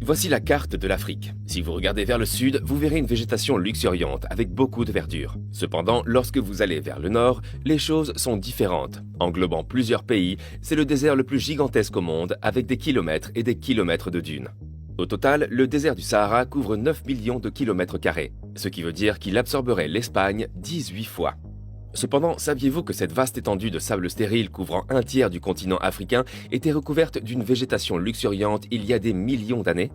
Voici la carte de l'Afrique. Si vous regardez vers le sud, vous verrez une végétation luxuriante avec beaucoup de verdure. Cependant, lorsque vous allez vers le nord, les choses sont différentes. Englobant plusieurs pays, c'est le désert le plus gigantesque au monde avec des kilomètres et des kilomètres de dunes. Au total, le désert du Sahara couvre 9 millions de kilomètres carrés, ce qui veut dire qu'il absorberait l'Espagne 18 fois. Cependant, saviez-vous que cette vaste étendue de sable stérile couvrant un tiers du continent africain était recouverte d'une végétation luxuriante il y a des millions d'années?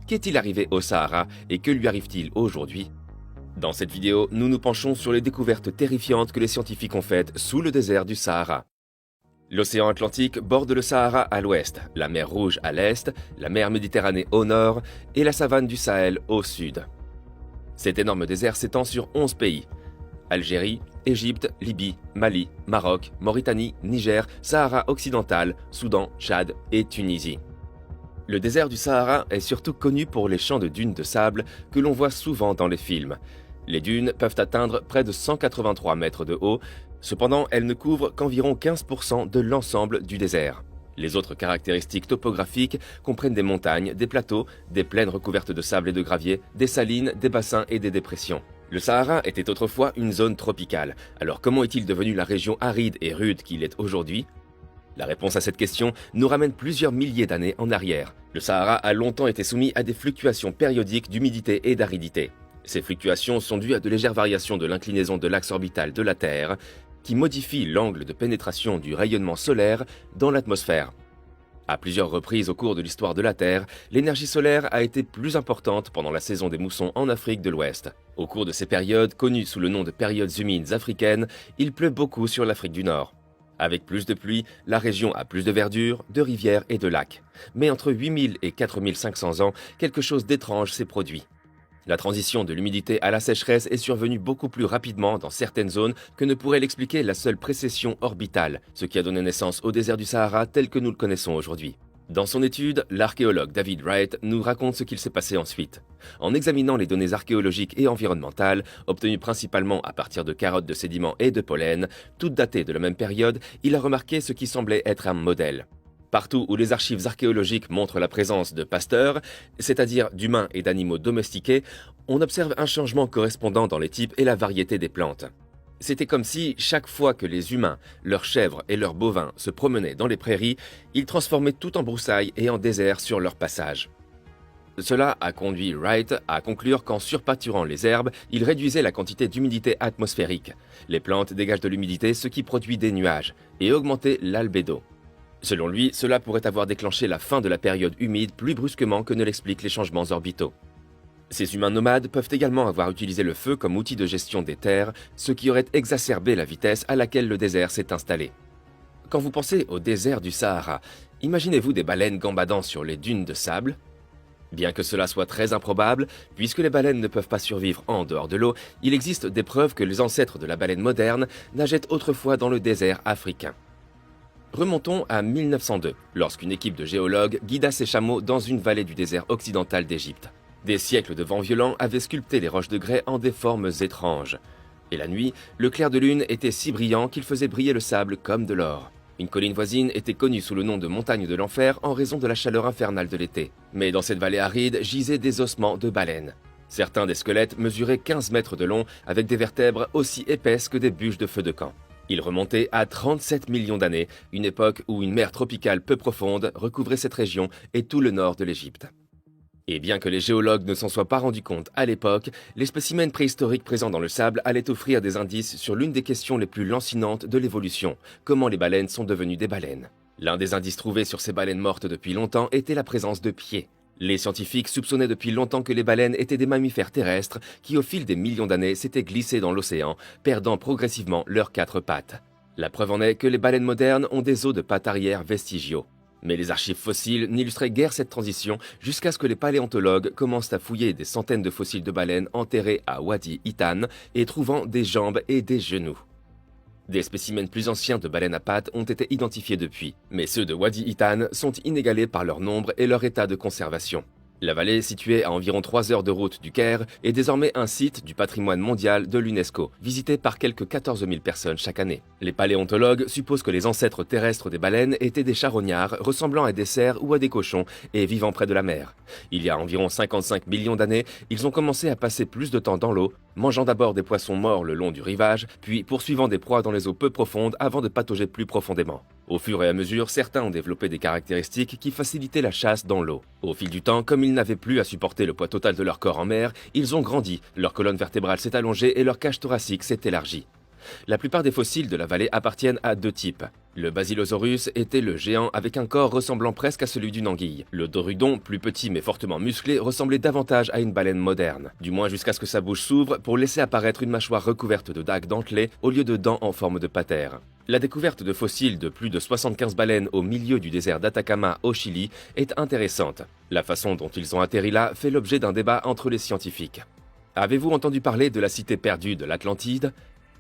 Qu'est-il arrivé au Sahara et que lui arrive-t-il aujourd'hui? Dans cette vidéo, nous nous penchons sur les découvertes terrifiantes que les scientifiques ont faites sous le désert du Sahara. L'océan Atlantique borde le Sahara à l'ouest, la mer Rouge à l'est, la mer Méditerranée au nord et la savane du Sahel au sud. Cet énorme désert s'étend sur 11 pays. Algérie, Égypte, Libye, Mali, Maroc, Mauritanie, Niger, Sahara occidental, Soudan, Tchad et Tunisie. Le désert du Sahara est surtout connu pour les champs de dunes de sable que l'on voit souvent dans les films. Les dunes peuvent atteindre près de 183 mètres de haut, cependant elles ne couvrent qu'environ 15% de l'ensemble du désert. Les autres caractéristiques topographiques comprennent des montagnes, des plateaux, des plaines recouvertes de sable et de gravier, des salines, des bassins et des dépressions. Le Sahara était autrefois une zone tropicale. Alors comment est-il devenu la région aride et rude qu'il est aujourd'hui? La réponse à cette question nous ramène plusieurs milliers d'années en arrière. Le Sahara a longtemps été soumis à des fluctuations périodiques d'humidité et d'aridité. Ces fluctuations sont dues à de légères variations de l'inclinaison de l'axe orbital de la Terre, qui modifie l'angle de pénétration du rayonnement solaire dans l'atmosphère. À plusieurs reprises au cours de l'histoire de la Terre, l'énergie solaire a été plus importante pendant la saison des moussons en Afrique de l'Ouest. Au cours de ces périodes, connues sous le nom de périodes humides africaines, il pleut beaucoup sur l'Afrique du Nord. Avec plus de pluie, la région a plus de verdure, de rivières et de lacs. Mais entre 8000 et 4500 ans, quelque chose d'étrange s'est produit. La transition de l'humidité à la sécheresse est survenue beaucoup plus rapidement dans certaines zones que ne pourrait l'expliquer la seule précession orbitale, ce qui a donné naissance au désert du Sahara tel que nous le connaissons aujourd'hui. Dans son étude, l'archéologue David Wright nous raconte ce qu'il s'est passé ensuite. En examinant les données archéologiques et environnementales, obtenues principalement à partir de carottes de sédiments et de pollen, toutes datées de la même période, il a remarqué ce qui semblait être un modèle. Partout où les archives archéologiques montrent la présence de pasteurs, c'est-à-dire d'humains et d'animaux domestiqués, on observe un changement correspondant dans les types et la variété des plantes. C'était comme si, chaque fois que les humains, leurs chèvres et leurs bovins se promenaient dans les prairies, ils transformaient tout en broussailles et en désert sur leur passage. Cela a conduit Wright à conclure qu'en surpâturant les herbes, il réduisait la quantité d'humidité atmosphérique. Les plantes dégagent de l'humidité, ce qui produit des nuages, et augmentait l'albédo. Selon lui, cela pourrait avoir déclenché la fin de la période humide plus brusquement que ne l'expliquent les changements orbitaux. Ces humains nomades peuvent également avoir utilisé le feu comme outil de gestion des terres, ce qui aurait exacerbé la vitesse à laquelle le désert s'est installé. Quand vous pensez au désert du Sahara, imaginez-vous des baleines gambadant sur les dunes de sable? Bien que cela soit très improbable, puisque les baleines ne peuvent pas survivre en dehors de l'eau, il existe des preuves que les ancêtres de la baleine moderne nageaient autrefois dans le désert africain. Remontons à 1902, lorsqu'une équipe de géologues guida ses chameaux dans une vallée du désert occidental d'Égypte. Des siècles de vents violents avaient sculpté les roches de grès en des formes étranges. Et la nuit, le clair de lune était si brillant qu'il faisait briller le sable comme de l'or. Une colline voisine était connue sous le nom de montagne de l'enfer en raison de la chaleur infernale de l'été. Mais dans cette vallée aride gisaient des ossements de baleines. Certains des squelettes mesuraient 15 mètres de long avec des vertèbres aussi épaisses que des bûches de feu de camp. Il remontait à 37 millions d'années, une époque où une mer tropicale peu profonde recouvrait cette région et tout le nord de l'Égypte. Et bien que les géologues ne s'en soient pas rendus compte à l'époque, les spécimens préhistoriques présents dans le sable allaient offrir des indices sur l'une des questions les plus lancinantes de l'évolution, comment les baleines sont devenues des baleines. L'un des indices trouvés sur ces baleines mortes depuis longtemps était la présence de pieds. Les scientifiques soupçonnaient depuis longtemps que les baleines étaient des mammifères terrestres qui, au fil des millions d'années, s'étaient glissés dans l'océan, perdant progressivement leurs 4 pattes. La preuve en est que les baleines modernes ont des os de pattes arrière vestigiaux. Mais les archives fossiles n'illustraient guère cette transition jusqu'à ce que les paléontologues commencent à fouiller des centaines de fossiles de baleines enterrés à Wadi Ittan et trouvant des jambes et des genoux. Des spécimens plus anciens de baleines à pattes ont été identifiés depuis, mais ceux de Wadi Ittan sont inégalés par leur nombre et leur état de conservation. La vallée, située à environ 3 heures de route du Caire, est désormais un site du patrimoine mondial de l'UNESCO, visité par quelques 14 000 personnes chaque année. Les paléontologues supposent que les ancêtres terrestres des baleines étaient des charognards ressemblant à des cerfs ou à des cochons et vivant près de la mer. Il y a environ 55 millions d'années, ils ont commencé à passer plus de temps dans l'eau, mangeant d'abord des poissons morts le long du rivage, puis poursuivant des proies dans les eaux peu profondes avant de patauger plus profondément. Au fur et à mesure, certains ont développé des caractéristiques qui facilitaient la chasse dans l'eau. Au fil du temps, comme ils n'avaient plus à supporter le poids total de leur corps en mer, ils ont grandi, leur colonne vertébrale s'est allongée et leur cage thoracique s'est élargie. La plupart des fossiles de la vallée appartiennent à deux types. Le Basilosaurus était le géant avec un corps ressemblant presque à celui d'une anguille. Le Dorudon, plus petit mais fortement musclé, ressemblait davantage à une baleine moderne, du moins jusqu'à ce que sa bouche s'ouvre pour laisser apparaître une mâchoire recouverte de dagues dentelées au lieu de dents en forme de patère. La découverte de fossiles de plus de 75 baleines au milieu du désert d'Atacama au Chili est intéressante. La façon dont ils ont atterri là fait l'objet d'un débat entre les scientifiques. Avez-vous entendu parler de la cité perdue de l'Atlantide ?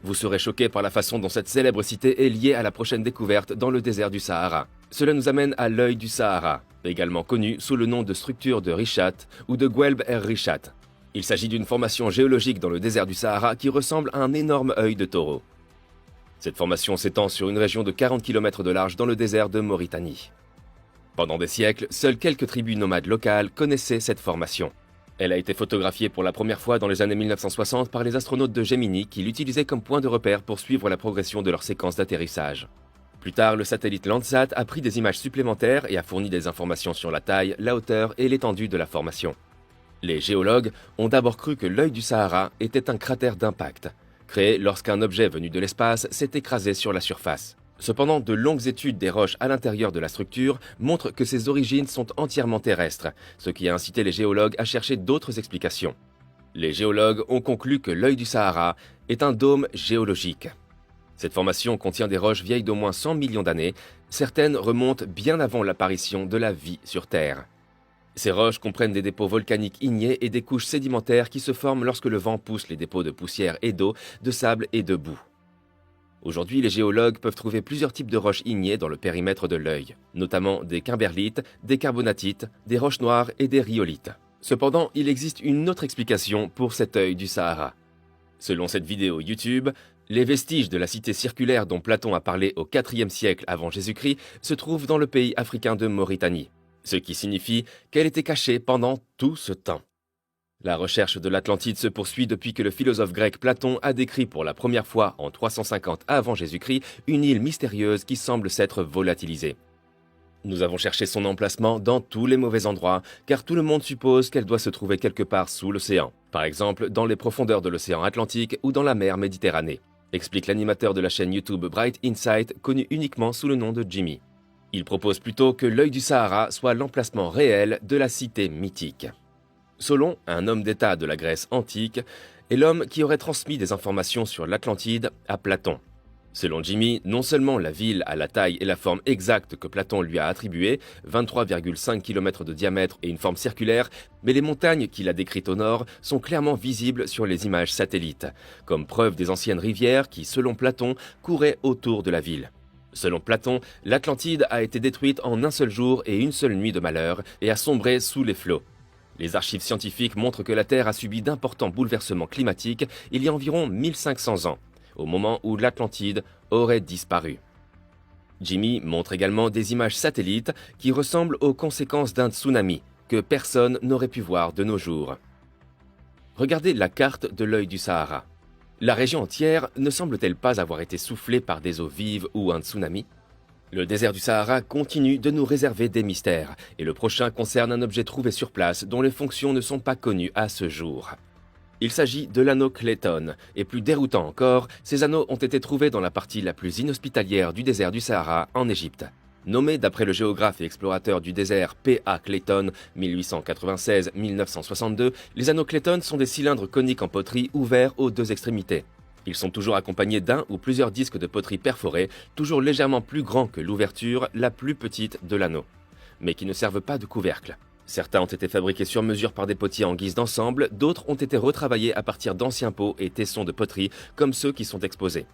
Vous serez choqué par la façon dont cette célèbre cité est liée à la prochaine découverte dans le désert du Sahara. Cela nous amène à l'œil du Sahara, également connu sous le nom de structure de Richat ou de Guelb Richat. Il s'agit d'une formation géologique dans le désert du Sahara qui ressemble à un énorme œil de taureau. Cette formation s'étend sur une région de 40 km de large dans le désert de Mauritanie. Pendant des siècles, seules quelques tribus nomades locales connaissaient cette formation. Elle a été photographiée pour la première fois dans les années 1960 par les astronautes de Gemini qui l'utilisaient comme point de repère pour suivre la progression de leur séquence d'atterrissage. Plus tard, le satellite Landsat a pris des images supplémentaires et a fourni des informations sur la taille, la hauteur et l'étendue de la formation. Les géologues ont d'abord cru que l'œil du Sahara était un cratère d'impact, créé lorsqu'un objet venu de l'espace s'est écrasé sur la surface. Cependant, de longues études des roches à l'intérieur de la structure montrent que ses origines sont entièrement terrestres, ce qui a incité les géologues à chercher d'autres explications. Les géologues ont conclu que l'œil du Sahara est un dôme géologique. Cette formation contient des roches vieilles d'au moins 100 millions d'années, certaines remontent bien avant l'apparition de la vie sur Terre. Ces roches comprennent des dépôts volcaniques ignés et des couches sédimentaires qui se forment lorsque le vent pousse les dépôts de poussière et d'eau, de sable et de boue. Aujourd'hui, les géologues peuvent trouver plusieurs types de roches ignées dans le périmètre de l'œil, notamment des kimberlites, des carbonatites, des roches noires et des rhyolites. Cependant, il existe une autre explication pour cet œil du Sahara. Selon cette vidéo YouTube, les vestiges de la cité circulaire dont Platon a parlé au IVe siècle avant Jésus-Christ se trouvent dans le pays africain de Mauritanie, ce qui signifie qu'elle était cachée pendant tout ce temps. La recherche de l'Atlantide se poursuit depuis que le philosophe grec Platon a décrit pour la première fois en 350 avant Jésus-Christ une île mystérieuse qui semble s'être volatilisée. Nous avons cherché son emplacement dans tous les mauvais endroits, car tout le monde suppose qu'elle doit se trouver quelque part sous l'océan, par exemple dans les profondeurs de l'océan Atlantique ou dans la mer Méditerranée, explique l'animateur de la chaîne YouTube Bright Insight, connu uniquement sous le nom de Jimmy. Il propose plutôt que l'œil du Sahara soit l'emplacement réel de la cité mythique. Solon, un homme d'État de la Grèce antique, est l'homme qui aurait transmis des informations sur l'Atlantide à Platon. Selon Jimmy, non seulement la ville a la taille et la forme exacte que Platon lui a attribuées, 23,5 km de diamètre et une forme circulaire, mais les montagnes qu'il a décrites au nord sont clairement visibles sur les images satellites, comme preuve des anciennes rivières qui, selon Platon, couraient autour de la ville. Selon Platon, l'Atlantide a été détruite en un seul jour et une seule nuit de malheur et a sombré sous les flots. Les archives scientifiques montrent que la Terre a subi d'importants bouleversements climatiques il y a environ 1500 ans, au moment où l'Atlantide aurait disparu. Jimmy montre également des images satellites qui ressemblent aux conséquences d'un tsunami que personne n'aurait pu voir de nos jours. Regardez la carte de l'œil du Sahara. La région entière ne semble-t-elle pas avoir été soufflée par des eaux vives ou un tsunami ? Le désert du Sahara continue de nous réserver des mystères, et le prochain concerne un objet trouvé sur place dont les fonctions ne sont pas connues à ce jour. Il s'agit de l'anneau Clayton, et plus déroutant encore, ces anneaux ont été trouvés dans la partie la plus inhospitalière du désert du Sahara, en Égypte. Nommés d'après le géographe et explorateur du désert P.A. Clayton, 1896-1962, les anneaux Clayton sont des cylindres coniques en poterie ouverts aux deux extrémités. Ils sont toujours accompagnés d'un ou plusieurs disques de poterie perforés, toujours légèrement plus grands que l'ouverture la plus petite de l'anneau, mais qui ne servent pas de couvercle. Certains ont été fabriqués sur mesure par des potiers en guise d'ensemble, d'autres ont été retravaillés à partir d'anciens pots et tessons de poterie, comme ceux qui sont exposés.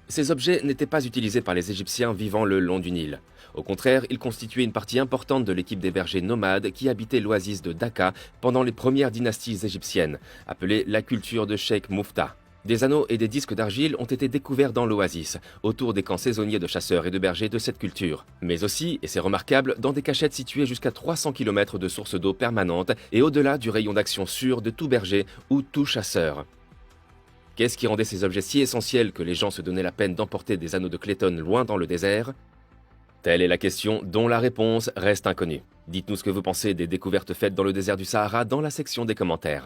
Ces objets n'étaient pas utilisés par les Égyptiens vivant le long du Nil. Au contraire, ils constituaient une partie importante de l'équipe des bergers nomades qui habitaient l'oasis de Dacca pendant les premières dynasties égyptiennes, appelée la culture de Cheikh Moufta. Des anneaux et des disques d'argile ont été découverts dans l'oasis, autour des camps saisonniers de chasseurs et de bergers de cette culture. Mais aussi, et c'est remarquable, dans des cachettes situées jusqu'à 300 km de sources d'eau permanentes et au-delà du rayon d'action sûr de tout berger ou tout chasseur. Qu'est-ce qui rendait ces objets si essentiels que les gens se donnaient la peine d'emporter des anneaux de Clayton loin dans le désert? Telle est la question dont la réponse reste inconnue. Dites-nous ce que vous pensez des découvertes faites dans le désert du Sahara dans la section des commentaires.